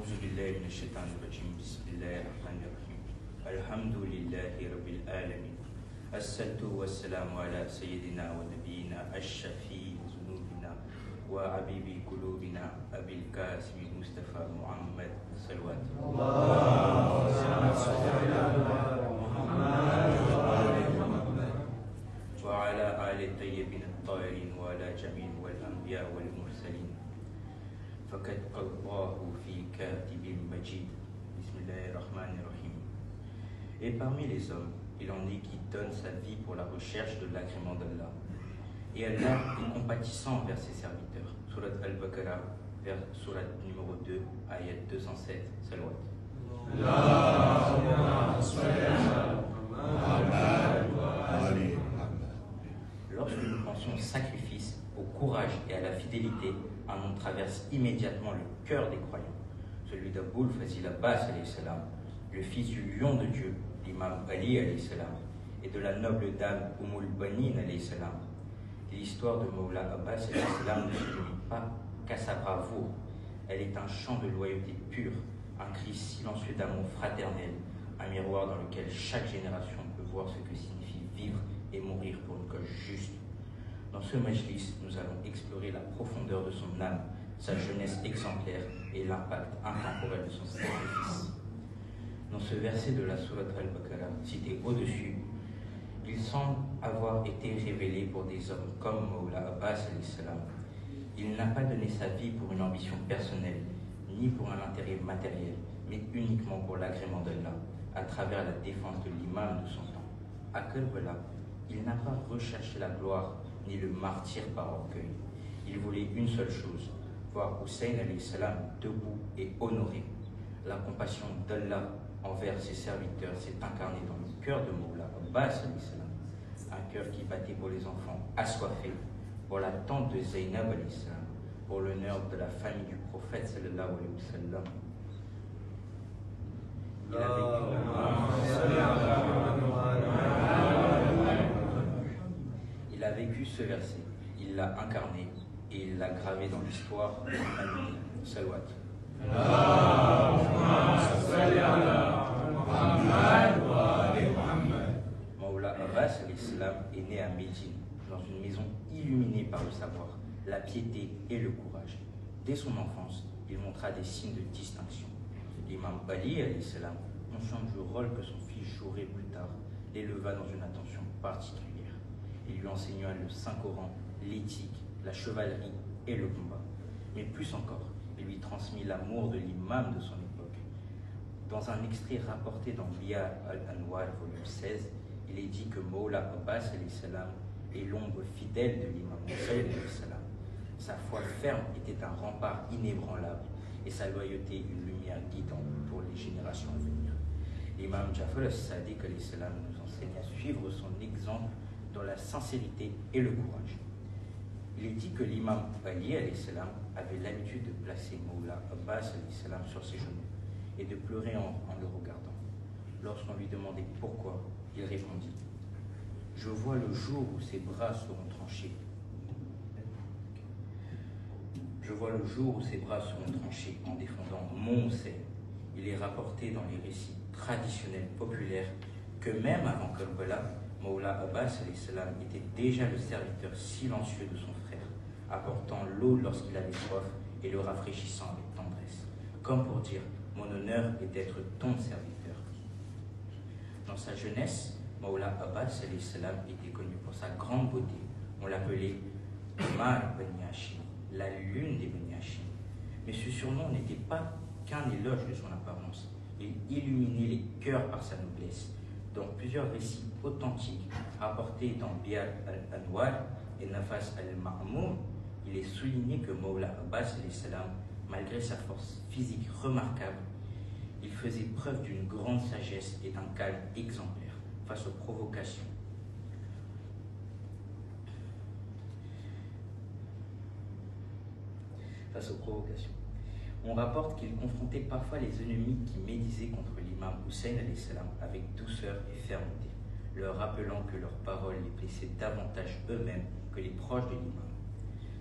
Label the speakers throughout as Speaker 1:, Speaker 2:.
Speaker 1: أعوذ بالله من الشيطان الرجيم بسم الله الرحمن الرحيم الحمد لله رب العالمين الصلاة والسلام على سيدنا ونبينا الشفيع ذنوبنا وحبيب قلوبنا أبي القاسم مصطفى محمد صلوات وعلى آل الطيبين الطاهرين وعلى جميع الأنبياء والمرسلين فقد الله في كاتب مجيد بسم الله الرحمن الرحيم. Et parmi les hommes, il en est qui donne sa vie pour la recherche de l'agrément d'Allah. Et Allah est compatissant envers ses serviteurs. Surat Al-Baqarah, vers surat numéro 2, ayat 207, Salawat. Lorsque nous pensons au sacrifice, au courage et à la fidélité, un nom traverse immédiatement le cœur des croyants, celui d'Aboul Fazil Abbas, le fils du lion de Dieu, l'imam Ali, et de la noble dame Ummul Banin. L'histoire de Mawla Abbas ne se limite pas qu'à sa bravoure. Elle est un chant de loyauté pure, un cri silencieux d'amour fraternel, un miroir dans lequel chaque génération peut voir ce que signifie vivre et mourir pour une cause juste. Dans ce majlis, nous allons explorer la profondeur de son âme, sa jeunesse exemplaire et l'impact intemporel de son sacrifice. Dans ce verset de la Sourate Al-Baqarah, cité au-dessus, il semble avoir été révélé pour des hommes comme Mawla Abbas. Il n'a pas donné sa vie pour une ambition personnelle, ni pour un intérêt matériel, mais uniquement pour l'agrément d'Allah, à travers la défense de l'imam de son temps. À Karbala, il n'a pas recherché la gloire ni le martyr par orgueil. Il voulait une seule chose, voir Hussein debout et honoré. La compassion d'Allah envers ses serviteurs s'est incarnée dans le cœur de Mawla Abbas, un cœur qui battait pour les enfants assoiffés, pour la tante de Zainab, pour l'honneur de la famille du prophète sallallahu alayhi wa sallam. Il a vécu ce verset, il l'a incarné et il l'a gravé dans l'histoire de l'humanité. Salawat. Mawla Abbas est né à Médine, dans une maison illuminée par le savoir, la piété et le courage. Dès son enfance, il montra des signes de distinction. L'imam Ali, conscient du rôle que son fils jouerait plus tard, l'éleva dans une attention particulière. Il lui enseigna le Saint-Coran, l'éthique, la chevalerie et le combat. Mais plus encore, il lui transmit l'amour de l'imam de son époque. Dans un extrait rapporté dans Bia al-Anwar, volume 16, il est dit que Mawla Abbas est l'ombre fidèle de l'imam Hussein. Sa foi ferme était un rempart inébranlable et sa loyauté une lumière guidante pour les générations à venir. L'imam Jafar al-Sadiq nous enseigne à suivre son exemple dans la sincérité et le courage. Il est dit que l'imam Ali avait l'habitude de placer Mawla Abbas sur ses genoux et de pleurer en le regardant. Lorsqu'on lui demandait pourquoi, il répondit « Je vois le jour où ses bras seront tranchés. Je vois le jour où ses bras seront tranchés en défendant mon Hussein. » Il est rapporté dans les récits traditionnels populaires que même avant Karbala, Mawla Abbas était déjà le serviteur silencieux de son frère, apportant l'eau lorsqu'il avait soif et le rafraîchissant avec tendresse, comme pour dire « Mon honneur est d'être ton serviteur ». Dans sa jeunesse, Mawla Abbas était connu pour sa grande beauté. On l'appelait Mar Bani Hashim, la lune des Bani Hashim. Mais ce surnom n'était pas qu'un éloge de son apparence. Il illuminait les cœurs par sa noblesse. Dans plusieurs récits authentiques rapportés dans Bia al-Anwar et Nafas al-Ma'moum, il est souligné que Mawla Abbas, malgré sa force physique remarquable, il faisait preuve d'une grande sagesse et d'un calme exemplaire face aux provocations. On rapporte qu'il confrontait parfois les ennemis qui médisaient contre l'imam Hussein avec douceur et fermeté, leur rappelant que leurs paroles les blessaient davantage eux-mêmes que les proches de l'imam.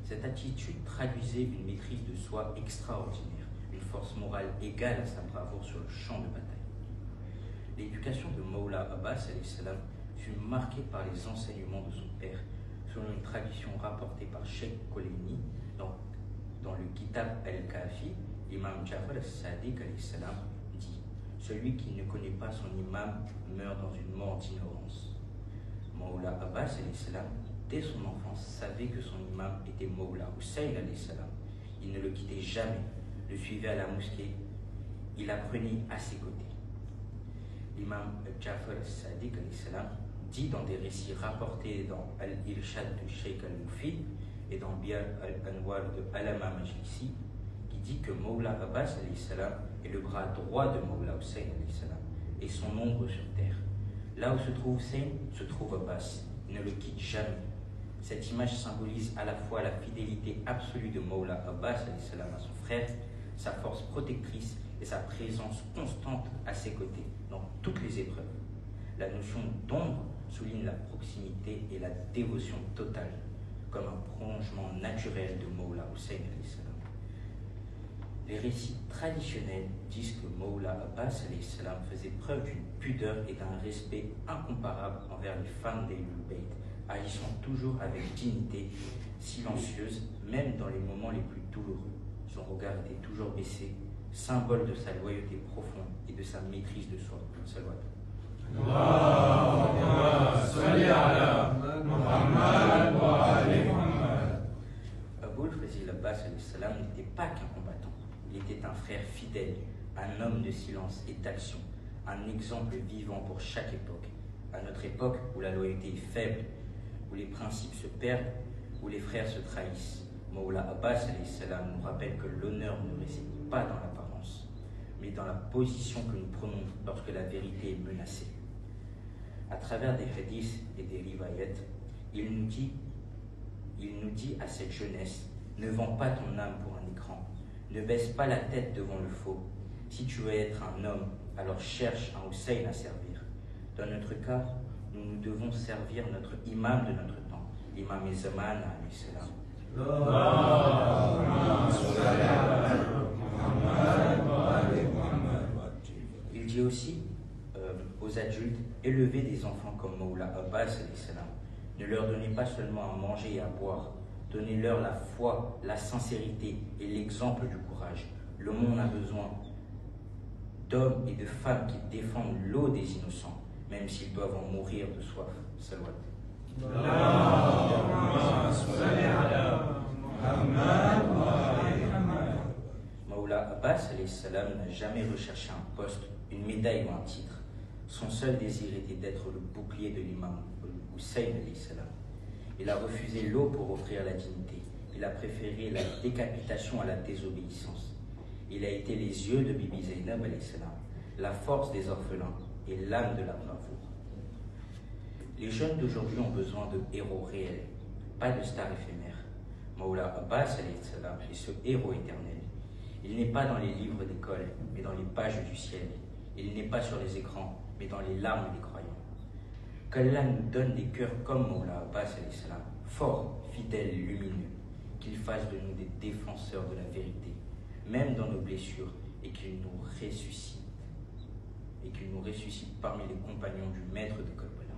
Speaker 1: Cette attitude traduisait une maîtrise de soi extraordinaire, une force morale égale à sa bravoure sur le champ de bataille. L'éducation de Mawla Abbas salam, fut marquée par les enseignements de son père, selon une tradition rapportée par Sheikh Koleini dans le Kitab al-Kafi. L'imam Jafar al-Sadiq salam dit: celui qui ne connaît pas son imam meurt dans une mort d'ignorance. Mawla Abbas salam, dès son enfance, savait que son imam était Mawla Hussein salam. Il ne le quittait jamais, le suivait à la mosquée, il apprenait à ses côtés. L'imam Jafar al-Sadiq salam dit dans des récits rapportés dans Al-Irshad de Sheikh al-Mufid et dans Biyar al-Anwar de Alama Majlisi, qui dit que Mawla Abbas salam est le bras droit de Mawla Hussein salam et son ombre sur terre. Là où se trouve Hussein, se trouve Abbas. Il ne le quitte jamais. Cette image symbolise à la fois la fidélité absolue de Mawla Abbas salam à son frère, sa force protectrice et sa présence constante à ses côtés dans toutes les épreuves. La notion d'ombre souligne la proximité et la dévotion totale, comme un prolongement naturel de Mawla Hussein salam. Les récits traditionnels disent que Mawla Abbas salam faisait preuve d'une pudeur et d'un respect incomparable envers les femmes d'Ahlul Bayt, agissant toujours avec dignité, silencieuse, même dans les moments les plus douloureux. Son regard était toujours baissé, symbole de sa loyauté profonde et de sa maîtrise de soi. Salawat. Aboul Fazil Abbas salam n'était pas qu'un combattant, il était un frère fidèle, un homme de silence et d'action, un exemple vivant pour chaque époque. À notre époque où la loyauté est faible, où les principes se perdent, où les frères se trahissent, Mawla Abbas salam nous rappelle que l'honneur ne réside pas dans l'apparence, mais dans la position que nous prenons lorsque la vérité est menacée. À travers des hadiths et des riwayat, il nous dit à cette jeunesse: ne vends pas ton âme pour un écran, ne baisse pas la tête devant le faux. Si tu veux être un homme, alors cherche un Hussein à servir. Dans notre cas, nous devons servir notre imam de notre temps, l'imam Zaman alayhi salam. Il dit aussi aux adultes: élevez des enfants comme Mawla Abbas salam. Ne leur donnez pas seulement à manger et à boire, donnez-leur la foi, la sincérité et l'exemple du courage. Le monde a besoin d'hommes et de femmes qui défendent l'eau des innocents, même s'ils doivent en mourir de soif. Salawat. Mawla Abbas salam n'a jamais recherché un poste, une médaille ou un titre. Son seul désir était d'être le bouclier de l'imam Hussein salam. Il a refusé l'eau pour offrir la dignité. Il a préféré la décapitation à la désobéissance. Il a été les yeux de Bibi Zainab salam, la force des orphelins et l'âme de la bravoure. Les jeunes d'aujourd'hui ont besoin de héros réels, pas de stars éphémères. Mawla Abbas salam est ce héros éternel. Il n'est pas dans les livres d'école, mais dans les pages du ciel. Il n'est pas sur les écrans, mais dans les larmes des croyants. Qu'Allah nous donne des cœurs comme Mawla Abbas salam, forts, fidèles, lumineux. Qu'il fasse de nous des défenseurs de la vérité, même dans nos blessures, et qu'il nous ressuscite. Et qu'il nous ressuscite parmi les compagnons du maître de Karbala.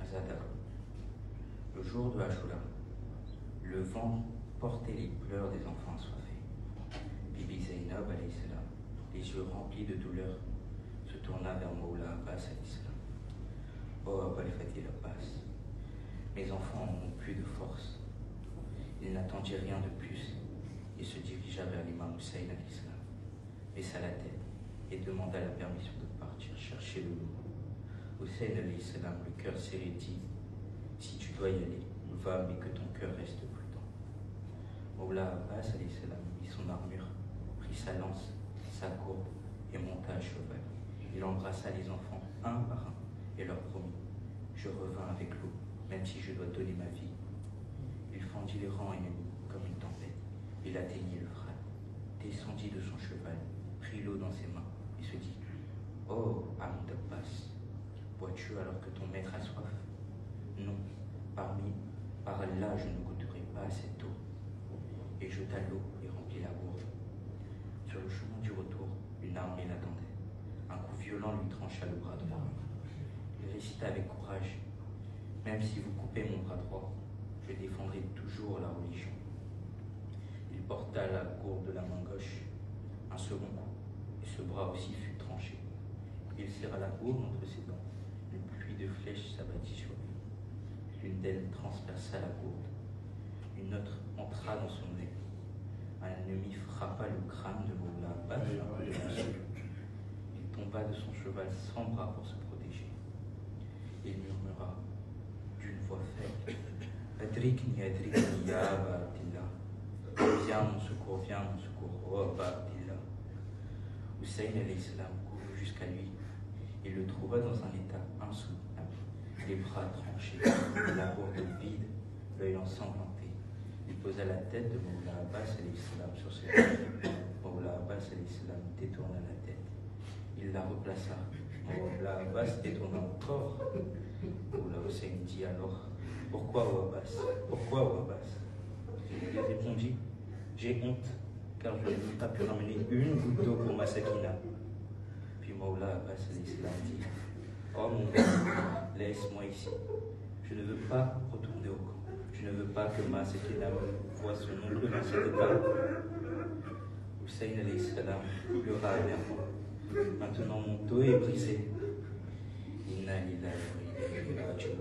Speaker 1: Azadar. Le jour de Ashura, le vent portait les pleurs des enfants assoiffés. Bibi Zainab salam, les yeux remplis de douleur, se tourna vers Mawla Abbas salam. Oh Abul Fadil Abbas, mes enfants n'ont plus de force. Il n'attendit rien de plus. Il se dirigea vers l'imam Hussein salam, baissa la tête et demanda la permission de partir chercher le loup. Hussein salam, le cœur serré, dit: si tu dois y aller, va, mais que ton cœur reste prudent. Mawla Abbas salam mit son armure, prit sa lance, sa courbe et monta à cheval. Il embrassa les enfants un par un et leur promit: je revins avec l'eau, même si je dois donner ma vie. Il fendit les rangs ennemis comme une tempête. Il atteignit l'Euphrate, descendit de son cheval, prit l'eau dans ses mains et se dit: oh, Ahmed Abbas, bois-tu alors que ton maître a soif? Non, par Allah, je ne goûterai pas à cette eau. Et jeta l'eau et remplit la gourde. Sur le chemin du retour, une armée l'attendait. Un coup violent lui trancha le bras droit. Il récita avec courage: même si vous coupez mon bras droit, je défendrai toujours la religion. Il porta la gourde de la main gauche. Un second coup, et ce bras aussi fut tranché. Il serra la gourde entre ses dents. Une pluie de flèches s'abattit sur lui. L'une d'elles transperça la gourde. Une autre entra dans son nez. Un ennemi frappa le crâne de Mawla Abbas d'un coup de fusil. Il tomba de son cheval sans bras pour se protéger. Il murmura d'une voix faible: Adrikni, adrikni, ya Aba Abdillah. Viens mon secours, oh Aba Abdillah. Hussein alayhi salam courut jusqu'à lui. Il le trouva dans un état insoutenable, les bras tranchés, la gourde vide, l'œil ensanglanté. Il posa la tête de Mawla Abbas alayhi salam sur ses lèvres. Mawla Abbas alayhi salam détourna la tête. Il la replaça. Mawla Abbas détourna encore. Mawla Hussein dit alors: Pourquoi, O Abbas? Pourquoi, O Abbas? Il répondit: J'ai honte, car je n'ai pas pu ramener une goutte d'eau pour ma sakina. Puis Mawla Abbas alayhi salam dit: Oh mon père, laisse-moi ici. Je ne veux pas retourner au camp. Je ne veux pas que ma sakina me voie son oncle dans cette état. Hussein alayhi salam pleura amèrement. Maintenant mon dos est brisé. Inna lillahi wa inna ilayhi raji'un.